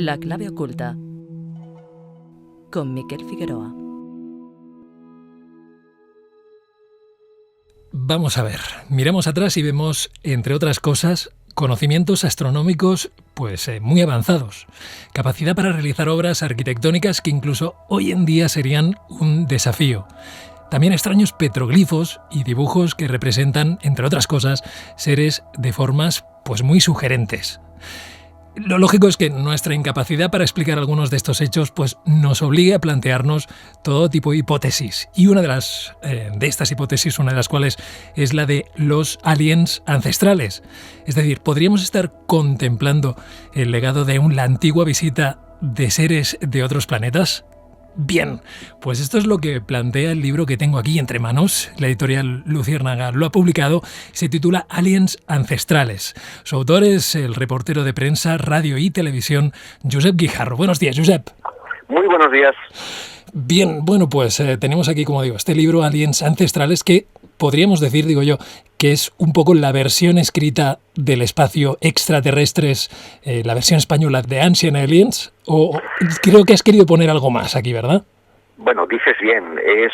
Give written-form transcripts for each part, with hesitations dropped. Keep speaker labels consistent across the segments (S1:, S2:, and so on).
S1: La clave oculta con Miquel Figueroa.
S2: Vamos a ver, miramos atrás y vemos, entre otras cosas, conocimientos astronómicos muy avanzados, capacidad para realizar obras arquitectónicas que incluso hoy en día serían un desafío. También extraños petroglifos y dibujos que representan, entre otras cosas, seres de formas muy sugerentes. Lo lógico es que nuestra incapacidad para explicar algunos de estos hechos nos obligue a plantearnos todo tipo de hipótesis. Y una de estas hipótesis, una de las cuales es la de los aliens ancestrales. Es decir, ¿podríamos estar contemplando el legado de la antigua visita de seres de otros planetas? Bien, pues esto es lo que plantea el libro que tengo aquí entre manos. La editorial Luciérnaga lo ha publicado. Se titula Aliens Ancestrales. Su autor es el reportero de prensa, radio y televisión, Josep Guijarro. Buenos días, Josep.
S3: Muy buenos días.
S2: Bien, tenemos aquí, como digo, este libro Aliens Ancestrales que podríamos decir, digo yo, que es un poco la versión escrita del espacio extraterrestres, la versión española de Ancient Aliens, o creo que has querido poner algo más aquí, ¿verdad?
S3: Bueno, dices bien, es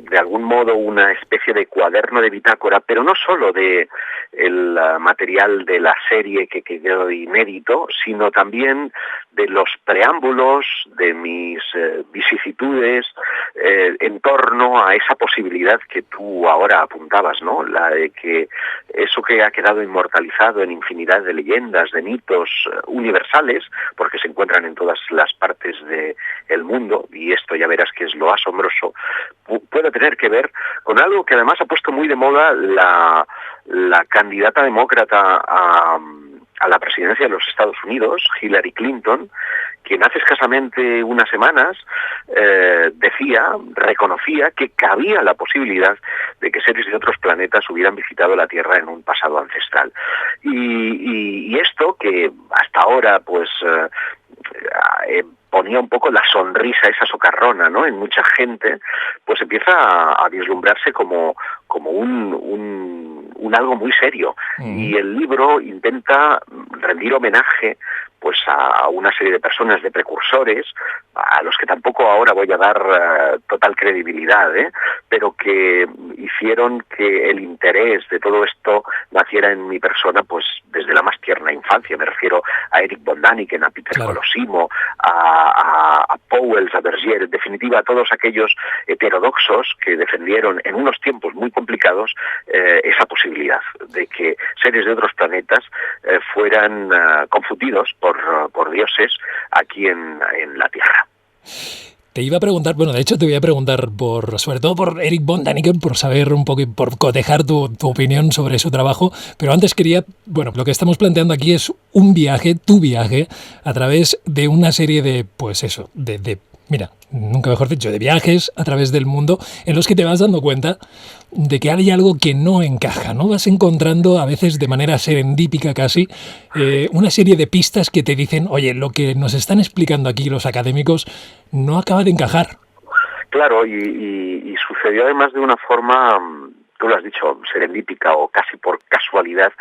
S3: de algún modo una especie de cuaderno de bitácora, pero no solo de el material de la serie que quedó inédito, sino también de los preámbulos, de mis vicisitudes en torno a esa posibilidad que tú ahora apuntabas, ¿no? La de que eso que ha quedado inmortalizado en infinidad de leyendas, de mitos universales, porque se encuentran en todas las partes del mundo, y esto ya verás que es lo asombroso, puede tener que ver con algo que además ha puesto muy de moda la candidata demócrata a la presidencia de los Estados Unidos, Hillary Clinton, quien hace escasamente unas semanas reconocía que cabía la posibilidad de que seres de otros planetas hubieran visitado la Tierra en un pasado ancestral. Y esto que hasta ahora ponía un poco la sonrisa esa socarrona, ¿no?, en mucha gente, pues empieza a vislumbrarse como un algo muy serio. Y el libro intenta rendir homenaje a una serie de personas, de precursores, a los que tampoco ahora voy a dar total credibilidad, pero que hicieron que el interés de todo esto naciera en mi persona desde la más tierna infancia. Me refiero a Eric von Däniken, a Peter Colosimo, a Pauwels, a Bergier, en definitiva a todos aquellos heterodoxos que defendieron en unos tiempos muy complicados esa posibilidad de que seres de otros planetas fueran confundidos por dioses aquí en la Tierra.
S2: Te iba a preguntar, de hecho te voy a preguntar sobre todo por Eric von Däniken, por saber un poco y por cotejar tu opinión sobre su trabajo, pero antes quería, lo que estamos planteando aquí es tu viaje, a través de una serie de viajes a través del mundo en los que te vas dando cuenta de que hay algo que no encaja, ¿no? Vas encontrando, a veces de manera serendípica casi, una serie de pistas que te dicen, oye, lo que nos están explicando aquí los académicos no acaba de encajar.
S3: Claro, y sucedió además de una forma, tú lo has dicho, serendípica o casi por casualidad,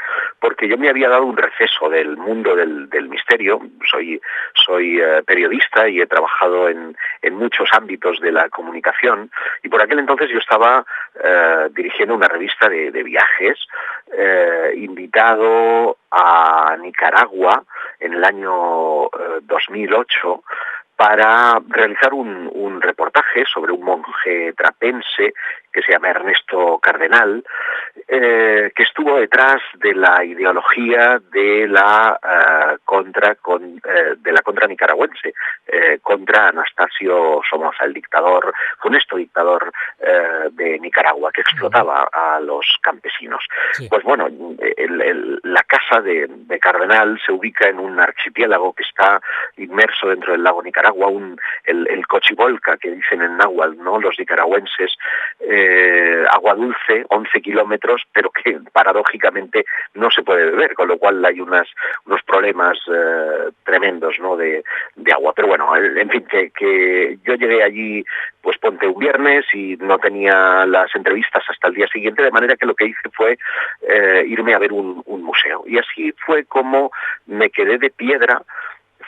S3: porque yo me había dado un receso del mundo del misterio. Soy periodista y he trabajado en muchos ámbitos de la comunicación, y por aquel entonces yo estaba dirigiendo una revista de viajes, invitado a Nicaragua en el año 2008, para realizar un reportaje sobre un monje trapense que se llama Ernesto Cardenal, que estuvo detrás de la ideología de la contra nicaragüense, contra Anastasio Somoza, el funesto dictador de Nicaragua, que explotaba a los campesinos. Sí. La casa de Cardenal se ubica en un archipiélago que está inmerso dentro del lago Nicaragua, el Cochibolca, que dicen en náhuatl, ¿no?, los nicaragüenses, agua dulce, 11 kilómetros, pero que paradójicamente no se puede beber, con lo cual hay unos problemas tremendos, ¿no?, de agua. Pero en fin, que yo llegué allí, ponte un viernes, y no tenía las entrevistas hasta el día siguiente, de manera que lo que hice fue irme a ver un museo. Y así fue como me quedé de piedra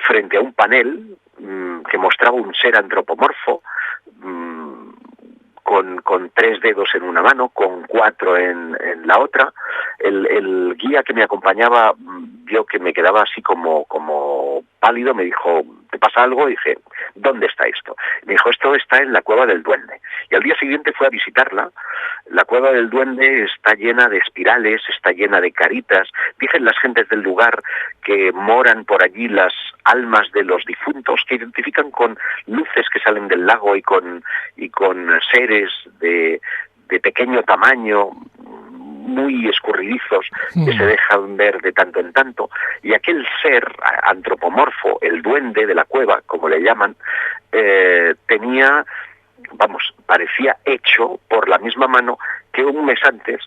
S3: frente a un panel que mostraba un ser antropomorfo, con 3 dedos en una mano, con 4 en la otra. El guía que me acompañaba vio que me quedaba así como pálido, me dijo, ¿te pasa algo? Y dije, ¿dónde está esto? Me dijo, esto está en la Cueva del Duende. Y al día siguiente fue a visitarla. La Cueva del Duende está llena de espirales, está llena de caritas. Dicen las gentes del lugar que moran por allí las almas de los difuntos, que identifican con luces que salen del lago y con seres de pequeño tamaño, muy escurridizos, que se dejan ver de tanto en tanto, y aquel ser antropomorfo, el duende de la cueva, como le llaman, parecía hecho por la misma mano que un mes antes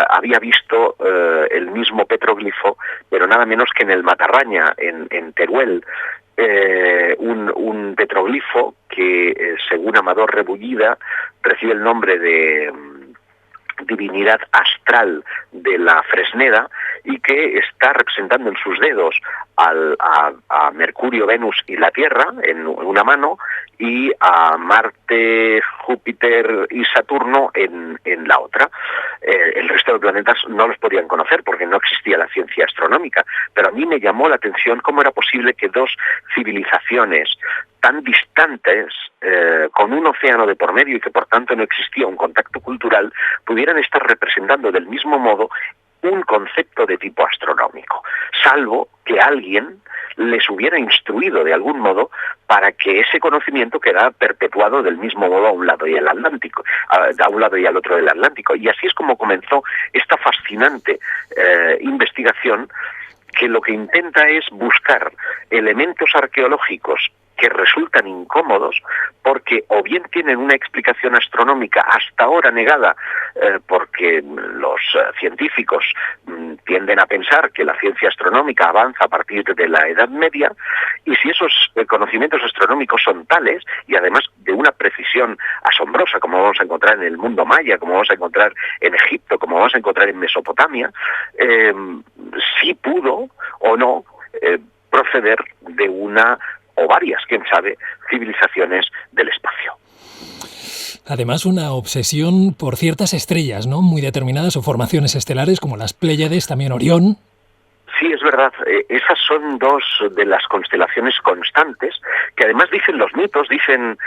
S3: había visto el mismo petroglifo, pero nada menos que en el Matarraña, en Teruel, un petroglifo que, según Amador Rebullida, recibe el nombre de divinidad astral de la Fresneda y que está representando en sus dedos a Mercurio, Venus y la Tierra en una mano y a Marte, Júpiter y Saturno en la otra. El resto de planetas no los podían conocer porque no existía la ciencia astronómica, pero a mí me llamó la atención cómo era posible que dos civilizaciones tan distantes, con un océano de por medio y que por tanto no existía un contacto cultural, pudieran estar representando del mismo modo un concepto de tipo astronómico, salvo que alguien les hubiera instruido de algún modo para que ese conocimiento quedara perpetuado del mismo modo a un lado y al Atlántico, a un lado y al otro del Atlántico. Y así es como comenzó esta fascinante investigación, que lo que intenta es buscar elementos arqueológicos que resultan incómodos porque o bien tienen una explicación astronómica hasta ahora negada, porque los científicos tienden a pensar que la ciencia astronómica avanza a partir de la Edad Media, y si esos conocimientos astronómicos son tales, y además de una precisión asombrosa, como vamos a encontrar en el mundo maya, como vamos a encontrar en Egipto, como vamos a encontrar en Mesopotamia, sí pudo o no proceder de una o varias, quién sabe, civilizaciones del espacio.
S2: Además, una obsesión por ciertas estrellas, ¿no?, muy determinadas, o formaciones estelares como las Pléyades, también Orión.
S3: Sí, es verdad. Esas son dos de las constelaciones constantes, que además dicen los mitos, dicen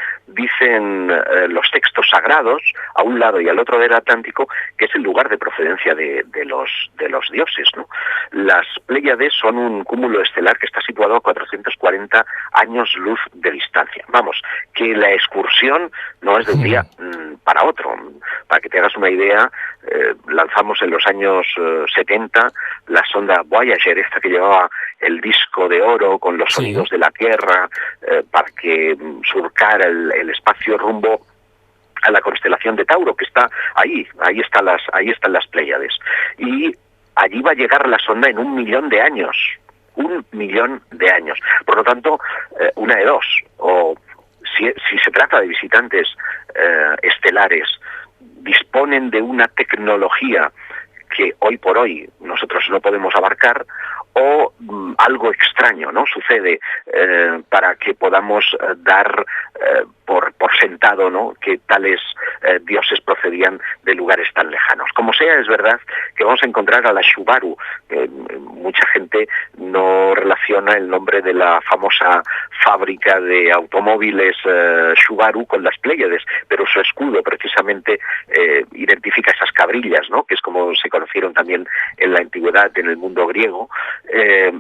S3: los textos sagrados, a un lado y al otro del Atlántico, que es el lugar de procedencia de los dioses, ¿no? Las Pléyades son un cúmulo estelar que está situado a 440 años luz de distancia. Vamos, que la excursión no es de un día para otro. Para que te hagas una idea, lanzamos en los años 70 la sonda Voyager, esta que llevaba el disco de oro con los sonidos de la Tierra, para que surcara el espacio rumbo a la constelación de Tauro, que está ahí están las Pléyades. Y allí va a llegar la sonda en 1 millón de años. 1 millón de años. Por lo tanto, una de dos. O si se trata de visitantes estelares, disponen de una tecnología que hoy por hoy nosotros no podemos abarcar, o algo extraño no sucede para que podamos dar por sentado, ¿no?, que tales dioses procedían de lugares tan lejanos. Como sea, es verdad que vamos a encontrar a la Subaru. Mucha gente no relaciona el nombre de la famosa fábrica de automóviles Subaru con las Pléyades, pero su escudo precisamente identifica esas cabrillas, ¿no?, que es como se conocieron también en la antigüedad, en el mundo griego.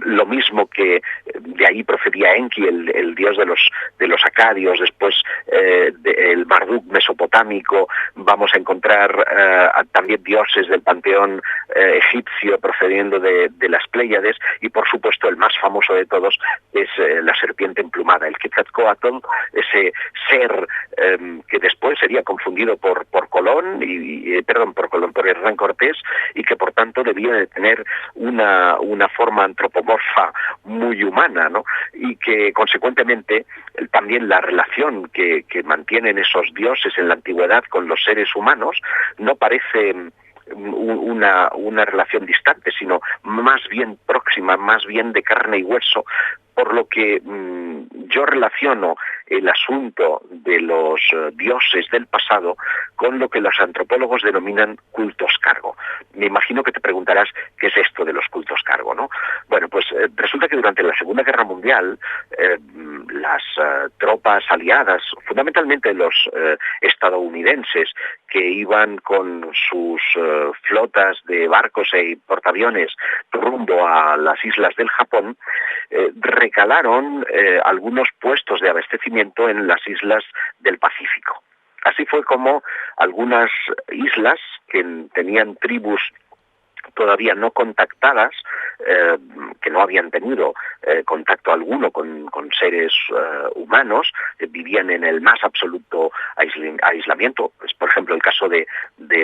S3: Lo mismo que de ahí procedía Enki, el dios de los acadios. Después el Marduk mesopotámico. Vamos a encontrar también dioses del panteón egipcio procediendo de las Pléyades, y por supuesto el más famoso de todos es la serpiente emplumada, el Quetzalcóatl, ese ser que después sería confundido por Colón, por Hernán Cortés, y que por tanto debía de tener una forma antropomorfa muy humana, ¿no?, y que consecuentemente también la relación que mantienen esos dioses en la antigüedad con los seres humanos no parece una relación distante, sino más bien próxima, más bien de carne y hueso, por lo que yo relaciono el asunto de los dioses del pasado con lo que los antropólogos denominan cultos cargo. Me imagino que te preguntarás qué es esto de los cultos cargo, ¿no? Bueno, pues resulta que durante la Segunda Guerra Mundial las tropas aliadas, fundamentalmente los estadounidenses, que iban con sus flotas de barcos y portaaviones rumbo a las islas del Japón, recalaron algunos puestos de abastecimiento en las islas del Pacífico. Así fue como algunas islas que tenían tribus todavía no contactadas, que no habían tenido contacto alguno con seres humanos, vivían en el más absoluto aislamiento. Es, por ejemplo, el caso de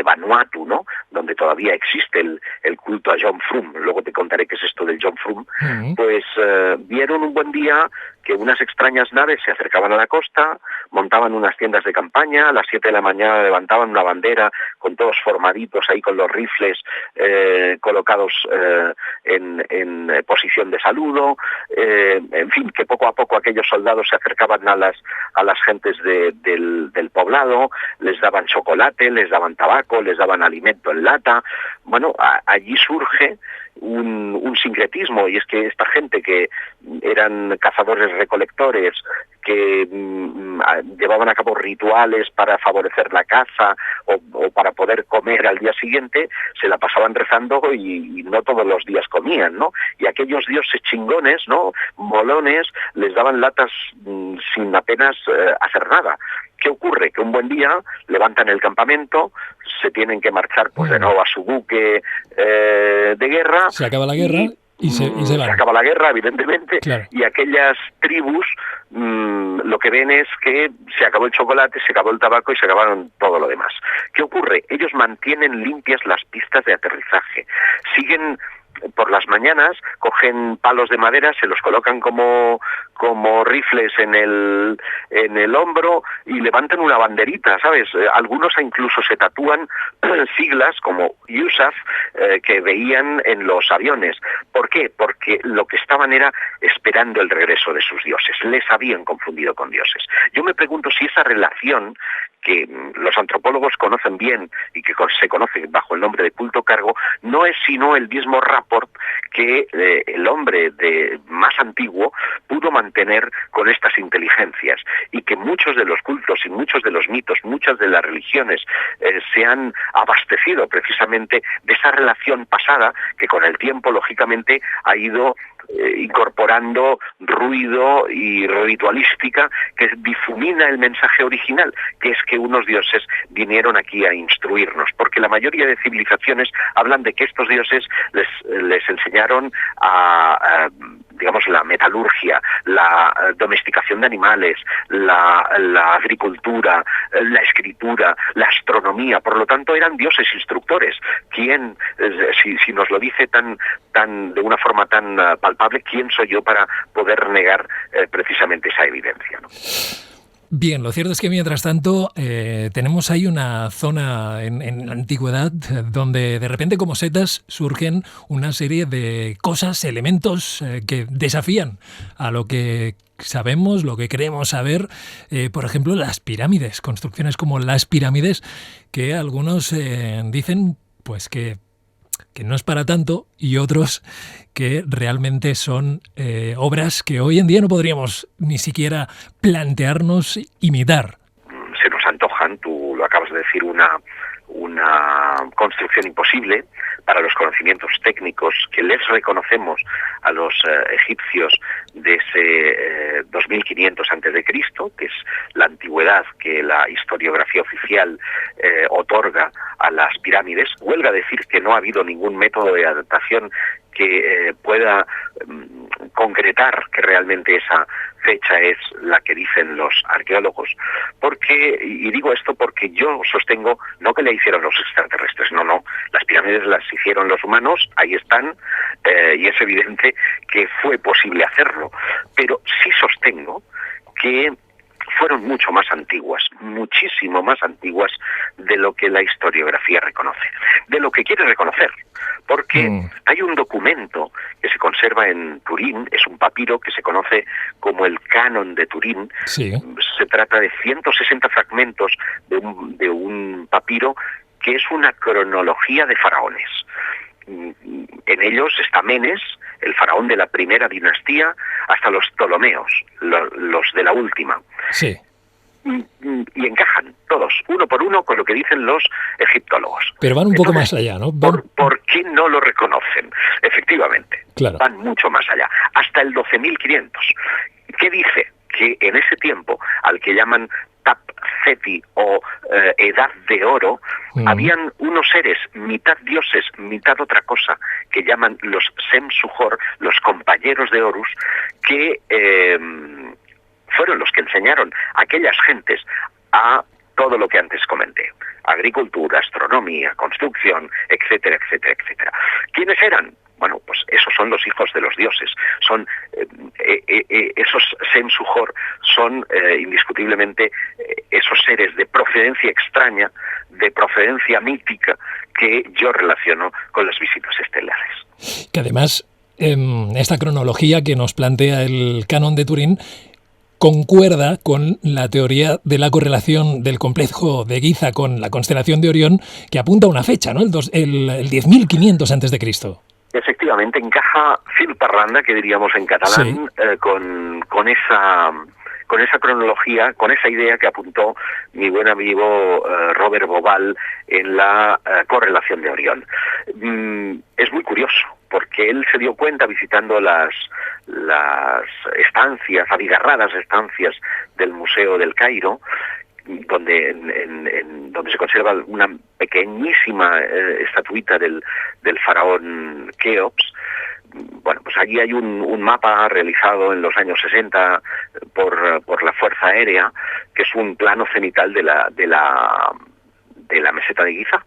S3: Vanuatu, ¿no? Donde todavía existe el culto a Jomfrum. Luego te contaré qué es esto del Jomfrum. Pues vieron un buen día que unas extrañas naves se acercaban a la costa, montaban unas tiendas de campaña, a las 7 de la mañana levantaban una bandera con todos formaditos ahí con los rifles colocados en posición de saludo, en fin, que poco a poco aquellos soldados se acercaban a las gentes del poblado, les daban chocolate, les daban tabaco, les daban alimento en lata. Bueno, allí surge un sincretismo, y es que esta gente que eran cazadores recolectores, que llevaban a cabo rituales para favorecer la caza o para poder comer al día siguiente, se la pasaban rezando y no todos los días comían, ¿no? Y aquellos dioses chingones, ¿no?, molones, les daban latas sin apenas hacer nada. ¿Qué ocurre? Que un buen día levantan el campamento, se tienen que marchar pues de nuevo a su buque de guerra.
S2: Se acaba la guerra y se van.
S3: Se acaba la guerra, evidentemente,
S2: claro.
S3: Y aquellas tribus lo que ven es que se acabó el chocolate, se acabó el tabaco y se acabaron todo lo demás. ¿Qué ocurre? Ellos mantienen limpias las pistas de aterrizaje, siguen por las mañanas, cogen palos de madera, se los colocan como rifles en el hombro y levantan una banderita, ¿sabes? Algunos incluso se tatúan siglas como USAF que veían en los aviones. ¿Por qué? Porque lo que estaban era esperando el regreso de sus dioses. Les habían confundido con dioses. Yo me pregunto si esa relación que los antropólogos conocen bien y que se conoce bajo el nombre de culto cargo, no es sino el mismo rapport que el hombre más antiguo pudo mantener con estas inteligencias, y que muchos de los cultos y muchos de los mitos, muchas de las religiones se han abastecido precisamente de esa relación pasada que con el tiempo lógicamente ha ido incorporando ruido y ritualística que difumina el mensaje original, que es que unos dioses vinieron aquí a instruirnos, porque la mayoría de civilizaciones hablan de que estos dioses les enseñaron digamos, la metalurgia, la domesticación de animales, la agricultura, la escritura, la astronomía. Por lo tanto, eran dioses instructores. ¿Quién, si nos lo dice de una forma tan palpable, quién soy yo para poder negar precisamente esa evidencia, ¿no?
S2: Bien, lo cierto es que mientras tanto tenemos ahí una zona en la antigüedad donde de repente como setas surgen una serie de cosas, elementos que desafían a lo que sabemos, lo que creemos saber. Por ejemplo, las pirámides, construcciones como las pirámides, que algunos dicen pues que no es para tanto, y otros que realmente son obras que hoy en día no podríamos ni siquiera plantearnos imitar.
S3: Se nos antojan, tú lo acabas de decir, una construcción imposible para los conocimientos técnicos que les reconocemos a los egipcios de ese 2500 a.C., que es la antigüedad que la historiografía oficial otorga a las pirámides. Huelga decir que no ha habido ningún método de adaptación que pueda concretar que realmente esa fecha es la que dicen los arqueólogos, y digo esto porque yo sostengo no que le hicieron los extraterrestres, no, las pirámides las hicieron los humanos, ahí están, y es evidente que fue posible hacerlo, pero sí sostengo que fueron mucho más antiguas, muchísimo más antiguas de lo que la historiografía reconoce, de lo que quiere reconocer, porque hay un documento que se conserva en Turín, es un papiro que se conoce como el Canon de Turín.
S2: Sí.
S3: Se trata de 160 fragmentos de un papiro que es una cronología de faraones. En ellos está Menes, el faraón de la primera dinastía, hasta los Ptolomeos, los de la última.
S2: Sí.
S3: Y encajan todos, uno por uno, con lo que dicen los egiptólogos.
S2: Pero van un poco más allá, ¿no?
S3: ¿Por qué no lo reconocen? Efectivamente,
S2: claro,
S3: van mucho más allá, hasta el 12.500. ¿Qué dice? Que en ese tiempo, al que llaman Tap-Seti o Edad de Oro, habían unos seres, mitad dioses, mitad otra cosa, que llaman los Sem-Suhor, los compañeros de Horus, que fueron los que enseñaron a aquellas gentes a todo lo que antes comenté: agricultura, astronomía, construcción, etcétera, etcétera, etcétera. ¿Quiénes eran? Bueno, pues esos son los hijos de los dioses. Son esos Sem-Suhor son indiscutiblemente esos seres de procedencia extraña, de procedencia mítica, que yo relaciono con las visitas estelares.
S2: Que además, esta cronología que nos plantea el Canon de Turín concuerda con la teoría de la correlación del complejo de Giza con la constelación de Orión, que apunta a una fecha, ¿no? El 10.500 a.C.
S3: Efectivamente, encaja fil per randa, que diríamos en catalán, sí, con esa cronología, con esa idea que apuntó mi buen amigo Robert Bauval en la correlación de Orión. Es muy curioso, porque él se dio cuenta, visitando las estancias, abigarradas estancias del Museo del Cairo, donde donde se conserva una pequeñísima estatuita del faraón Keops. Bueno, pues allí hay un mapa realizado en los años 60 por la Fuerza Aérea, que es un plano cenital de la meseta de Giza.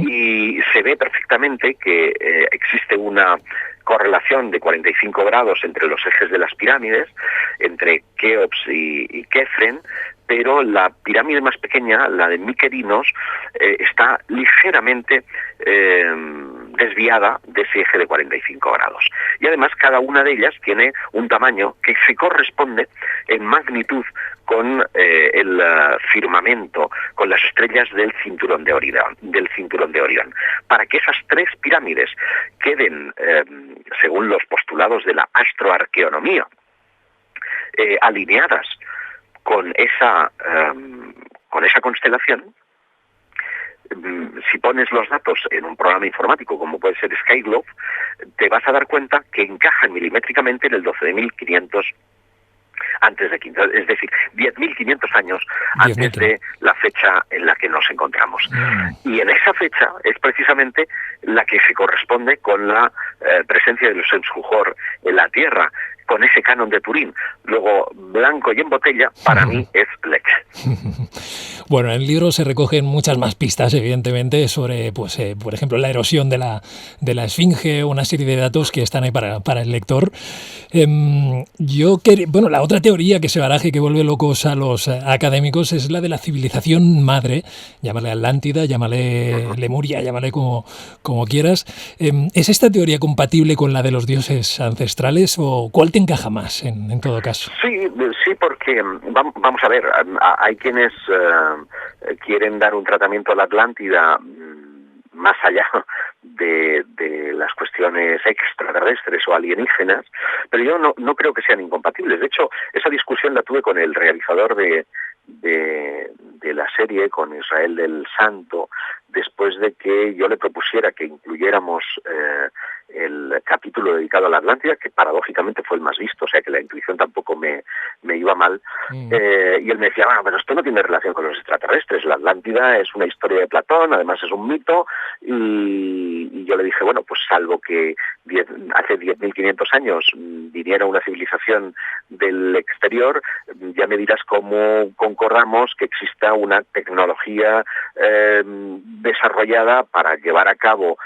S3: Y se ve perfectamente que existe una correlación de 45 grados entre los ejes de las pirámides, entre Keops y Kefren, pero la pirámide más pequeña, la de Mykerinos, está ligeramente desviada de ese eje de 45 grados. Y además cada una de ellas tiene un tamaño que se corresponde en magnitud con el firmamento, con las estrellas del cinturón de Orión. Para que esas tres pirámides queden, según los postulados de la astroarqueonomía, alineadas con esa constelación, si pones los datos en un programa informático como puede ser Skyglobe, te vas a dar cuenta que encajan milimétricamente en el 12.500 antes de Cristo, es decir, 10.500 años antes de la fecha en la que nos encontramos. Y en esa fecha es precisamente la que se corresponde con la presencia de los Sem-Suhor en la Tierra, con ese canon de Turín. Luego, blanco y en botella, para mí es leche.
S2: Bueno, en el libro se recogen muchas más pistas, evidentemente, sobre, pues, por ejemplo, la erosión de la esfinge, una serie de datos que están ahí para el lector. La otra teoría que se baraja y que vuelve locos a los académicos es la de la civilización madre, llámale Atlántida, llámale Lemuria, llámale como quieras. ¿Es esta teoría compatible con la de los dioses ancestrales o cuál te encaja más en todo caso?
S3: Sí, porque vamos a ver, hay quienes quieren dar un tratamiento a la Atlántida más allá de las cuestiones extraterrestres o alienígenas, pero yo no creo que sean incompatibles. De hecho, esa discusión la tuve con el realizador de la serie, con Israel del Santo, después de que yo le propusiera que incluyéramos el capítulo dedicado a la Atlántida, que paradójicamente fue el más visto, o sea que la intuición tampoco me iba mal. Y él me decía, bueno, pero esto no tiene relación con los extraterrestres, la Atlántida es una historia de Platón, además es un mito, y yo le dije, bueno, pues salvo que hace 10.500 años viniera una civilización del exterior, ya me dirás cómo concordamos que exista una tecnología desarrollada para llevar a cabo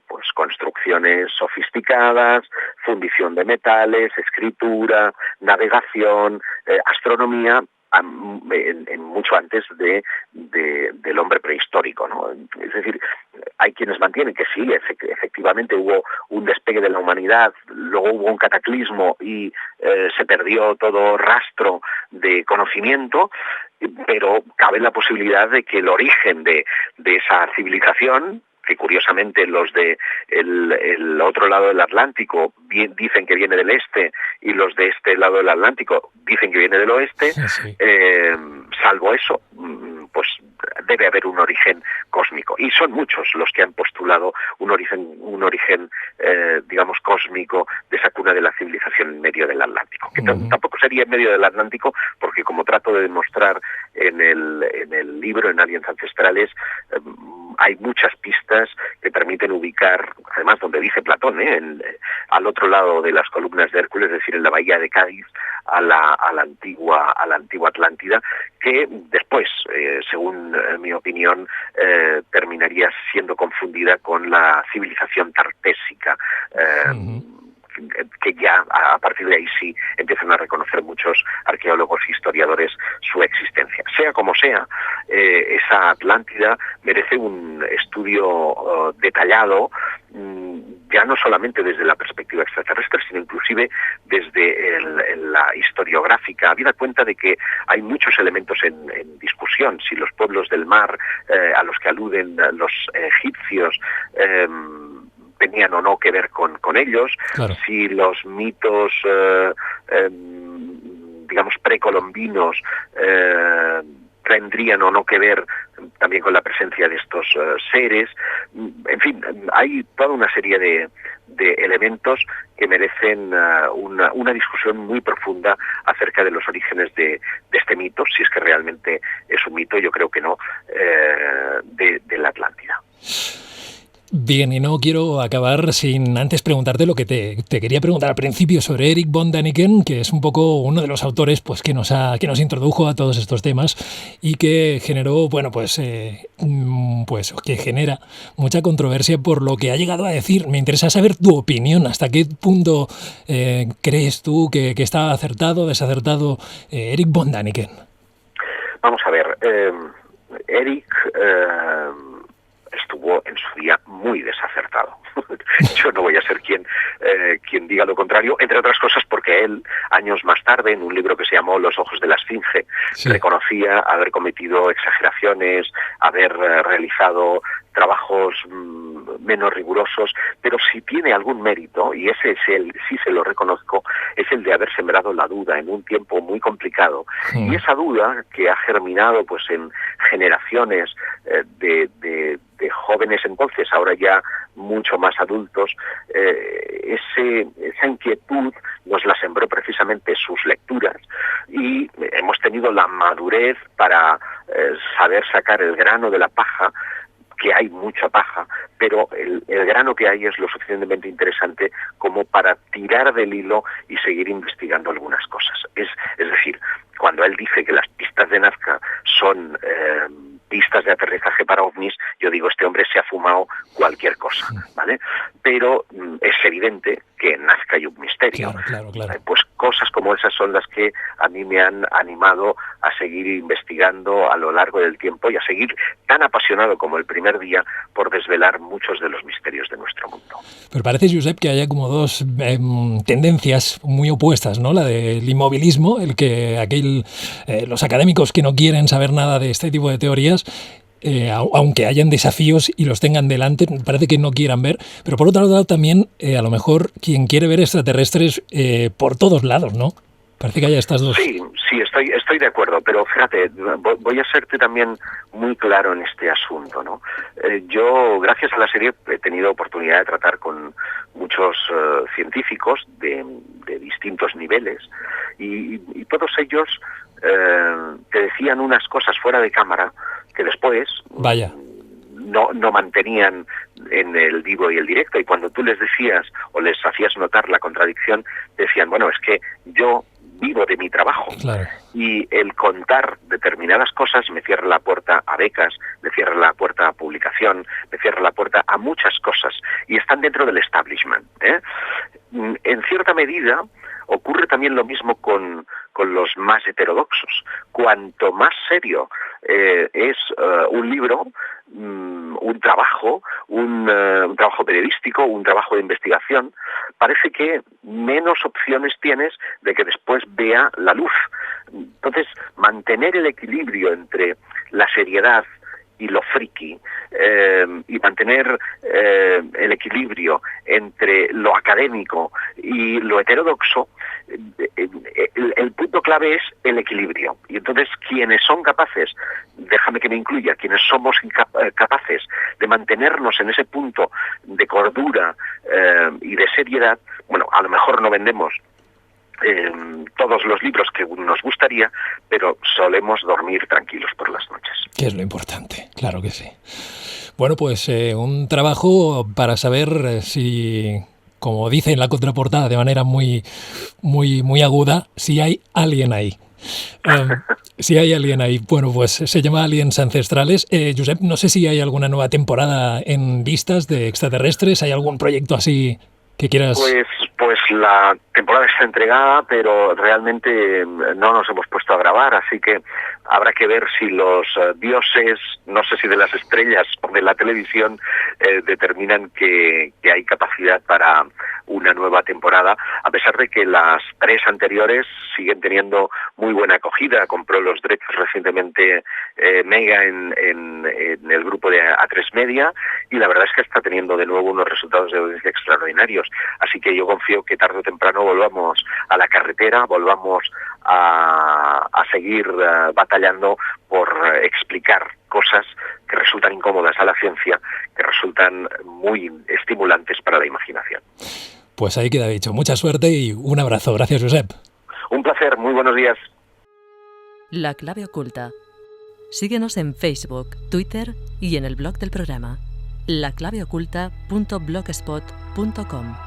S3: pues construcciones sofisticadas, fundición de metales, escritura, navegación, astronomía, mucho antes del hombre prehistórico, ¿no? Es decir, hay quienes mantienen que sí, efectivamente hubo un despegue de la humanidad, luego hubo un cataclismo y se perdió todo rastro de conocimiento, pero cabe la posibilidad de que el origen de esa civilización, que curiosamente los de el otro lado del Atlántico dicen que viene del este y los de este lado del Atlántico dicen que viene del oeste, sí. Salvo eso, pues debe haber un origen cósmico. Y son muchos los que han postulado un origen digamos, cósmico de esa cuna de la civilización en medio del Atlántico. Que tampoco sería en medio del Atlántico, porque como trato de demostrar en el libro, en Aliens Ancestrales, hay muchas pistas que permiten ubicar, además donde dice Platón, al otro lado de las columnas de Hércules, es decir, en la bahía de Cádiz, a la antigua Atlántida, que después, según mi opinión, terminaría siendo confundida con la civilización tartésica, que ya a partir de ahí sí empiezan a reconocer muchos arqueólogos e historiadores su existencia. Sea como sea, esa Atlántida merece un estudio detallado, ya no solamente desde la perspectiva extraterrestre, sino inclusive desde la historiográfica. Habida cuenta de que hay muchos elementos en discusión, si los pueblos del mar a los que aluden los egipcios tenían o no que ver con ellos, claro. Si los mitos, digamos, precolombinos tendrían o no que ver también con la presencia de estos seres. En fin, hay toda una serie de elementos que merecen una discusión muy profunda acerca de los orígenes de este mito, si es que realmente es un mito, yo creo que no, de la Atlántida.
S2: Bien, y no quiero acabar sin antes preguntarte lo que te quería preguntar al principio sobre Erich von Däniken, que es un poco uno de los autores pues que nos introdujo a todos estos temas y que generó, bueno, pues que genera mucha controversia por lo que ha llegado a decir. Me interesa saber tu opinión, hasta qué punto crees tú que está acertado o desacertado Erich von Däniken.
S3: Vamos a ver, Erich estuvo en su día muy desacertado. Yo no voy a ser quien diga lo contrario, entre otras cosas porque él, años más tarde, en un libro que se llamó Los ojos de la Esfinge, sí, reconocía haber cometido exageraciones, haber realizado trabajos menos rigurosos, pero si tiene algún mérito, y ese es sí se lo reconozco, es el de haber sembrado la duda en un tiempo muy complicado. Sí. Y esa duda que ha germinado pues en generaciones de jóvenes entonces, ahora ya mucho más adultos, esa inquietud nos la sembró precisamente sus lecturas y hemos tenido la madurez para saber sacar el grano de la paja, que hay mucha paja, pero el grano que hay es lo suficientemente interesante como para tirar del hilo y seguir investigando algunas cosas. Es decir, cuando él dice que las pistas de Nazca son pistas de aterrizaje para ovnis, yo digo, este hombre se ha fumado cualquier cosa, ¿vale? Pero es evidente que en Nazca hay un misterio.
S2: Claro.
S3: Pues cosas como esas son las que a mí me han animado a seguir investigando a lo largo del tiempo y a seguir tan apasionado como el primer día por desvelar muchos de los misterios de nuestro mundo.
S2: Pero parece, Josep, que haya como dos tendencias muy opuestas, ¿no? La del inmovilismo, los académicos que no quieren saber nada de este tipo de teorías, aunque hayan desafíos y los tengan delante, parece que no quieran ver, pero por otro lado también a lo mejor quien quiere ver extraterrestres por todos lados, ¿no? Parece que haya estas dos.
S3: Sí, estoy de acuerdo, pero fíjate, voy a serte también muy claro en este asunto, ¿no? Yo, gracias a la serie, he tenido oportunidad de tratar con muchos científicos de distintos niveles y todos ellos te decían unas cosas fuera de cámara que después no mantenían en el vivo y el directo, y cuando tú les decías o les hacías notar la contradicción, decían, bueno, es que yo vivo de mi trabajo, claro, y el contar determinadas cosas me cierra la puerta a becas, me cierra la puerta a publicación, me cierra la puerta a muchas cosas, y están dentro del establishment, ¿eh? En cierta medida, Ocurre también lo mismo con los más heterodoxos. Cuanto más serio es un libro, un trabajo periodístico, un trabajo de investigación, parece que menos opciones tienes de que después vea la luz. Entonces, mantener el equilibrio entre la seriedad y lo friki, y mantener el equilibrio entre lo académico y lo heterodoxo, el punto clave es el equilibrio. Y entonces quienes son capaces, déjame que me incluya, quienes somos capaces de mantenernos en ese punto de cordura y de seriedad, bueno, a lo mejor no vendemos todos los libros que nos gustaría, pero solemos dormir tranquilos por las noches.
S2: Que es lo importante, claro que sí. Bueno, pues un trabajo para saber si, como dice en la contraportada de manera muy aguda, si hay alguien ahí. Si hay alguien ahí. Bueno, pues se llama Aliens Ancestrales. Josep, no sé si hay alguna nueva temporada en vistas de extraterrestres. ¿Hay algún proyecto así que quieras...?
S3: Pues la temporada está entregada, pero realmente no nos hemos puesto a grabar, así que habrá que ver si los dioses, no sé si de las estrellas o de la televisión, determinan que hay capacidad para una nueva temporada, a pesar de que las 3 anteriores siguen teniendo muy buena acogida. Compró los derechos recientemente Mega en el grupo de A3 Media, y la verdad es que está teniendo de nuevo unos resultados de audiencia extraordinarios. Así que yo confío que tarde o temprano volvamos a la carretera, volvamos a seguir batallando por explicar cosas que resultan incómodas a la ciencia, que resultan muy estimulantes para la imaginación.
S2: Pues ahí queda dicho. Mucha suerte y un abrazo. Gracias, Josep.
S3: Un placer. Muy buenos días.
S1: La clave oculta. Síguenos en Facebook, Twitter y en el blog del programa, laclaveoculta.blogspot.com.